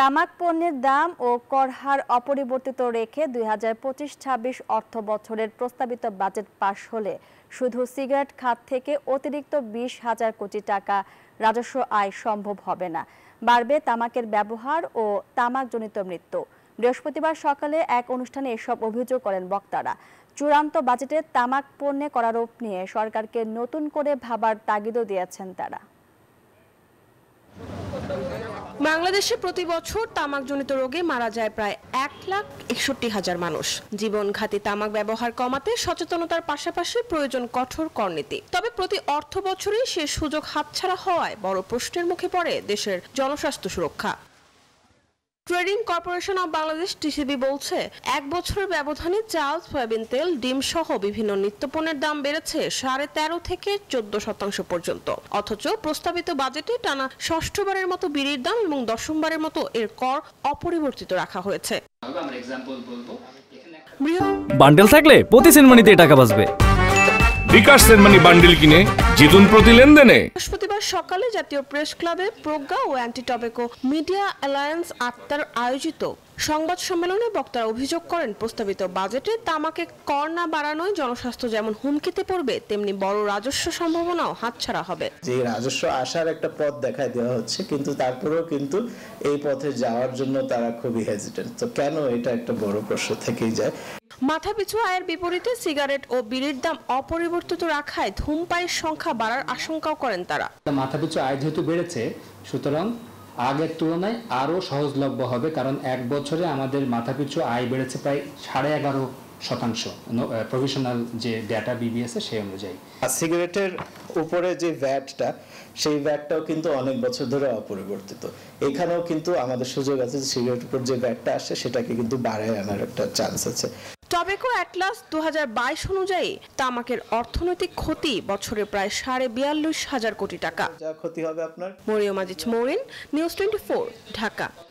তামাক পণ্যের দাম ও কর হার অপরিবর্তিত রেখে ২০২৫-২৬ অর্থ বছরের প্রস্তাবিত বাজেট পাশ হলে শুধু সিগারেট খাত থেকে অতিরিক্ত ২০,০০০ কোটি টাকা রাজস্ব আয় সম্ভব হবে না। বাড়বে তামাকের ব্যবহার ও তামাকজনিত মৃত্যু। বৃহস্পতিবার সকালে এক অনুষ্ঠানে এসব অভিযোগ করেন বক্তারা। চূড়ান্ত বাজেটে তামাক পণ্যে করারোপ নিয়ে সরকারকে নতুন করে ভাবার তাগিদও দিয়েছেন তারা। বাংলাদেশে প্রতি বছর তামাকজনিত রোগে মারা যায় প্রায় ১,৬১,০০০ মানুষ। জীবনঘাতী তামাক ব্যবহার কমাতে সচেতনতার পাশাপাশি প্রয়োজন কঠোর করনীতি। তবে প্রতি অর্থ বছরেই সে সুযোগ হাতছাড়া হওয়ায় বড় প্রশ্নের মুখে পড়ে দেশের জনস্বাস্থ্য সুরক্ষা। Trading corporation of Bangladesh TCB বলছে, এক বছরের ব্যবধানে চাল, সয়াবিন তেল, ডিম সহ বিভিন্ন নিত্যপণ্যের দাম বেড়েছে 13.5 থেকে 14% পর্যন্ত। অথচ প্রস্তাবিত বাজেটে টানা ষষ্ঠবারের মতো বিড়ির দাম এবং দশমবারের মতো এর কর অপরিবর্তিত রাখা হয়েছে। বান্ডেল থাকলে প্রতি সেনমানিতে টাকা বাঁচবে। বিকাশ সেনমানি বান্ডেল কিনে জিতুন প্রতি লেনদেনে। বৃহস্পতিবার সকালে জাতীয় প্রেস ক্লাবে প্রজ্ঞা ও অ্যান্টি টবেকো মিডিয়া অ্যালায়েন্স আক্তার আয়োজিত সংবাদ সম্মেলনে বক্তারা অভিযোগ করেন, প্রস্তাবিত বাজেটে তামাকে কর না বাড়ানোয় জনস্বাস্থ্য যেমন হুমকিতে পড়বে, তেমনি বড় রাজস্ব সম্ভাবনাও হাতছাড়া হবে। যে রাজস্ব আসার একটা পথ দেখায় দেওয়া হচ্ছে, কিন্তু তারপরেও কিন্তু এই পথে যাওয়ার জন্য তারা খুবই হেজিটেন্ট। তো কেন, এটা একটা বড় প্রশ্ন থেকেই যায়। মাথাপিছু আয়ের বিপরীতে সিগারেট ও বিড়ির দাম অপরিবর্তিত রাখায় ধূমপায়ীর সংখ্যা বাড়ার আশঙ্কাও করেন তারা। মাথাপিছু আয় যেহেতু বেড়েছে, সুতরাং আগের তুলনায় আরো সহজলভ্য হবে, কারণ এক বছরে আমাদের মাথাপিছু আয় বেড়েছে প্রায় 11.5%, প্রফেশনাল যে ডেটা বিবিএস সেই অনুযায়ী। সিগারেটের উপরে যে ভ্যাটটা, সেই ভ্যাটটাও কিন্তু অনেক বছর ধরে অপরিবর্তিত। এখানেও কিন্তু আমাদের সুযোগ আছে যে সিগারেটের উপর যে ভ্যাটটা আসে সেটাকে কিন্তু বাড়ায় আনার একটা চান্স আছে। টবেকো অ্যাটলাস 2022 অনুযায়ী তামাকের অর্থনৈতিক ক্ষতি বছরে প্রায় 42,500 কোটি টাকা। যা ক্ষতি হবে আপনার। মরিয়ম আজিজ মৌরিন, নিউজ 24, ঢাকা।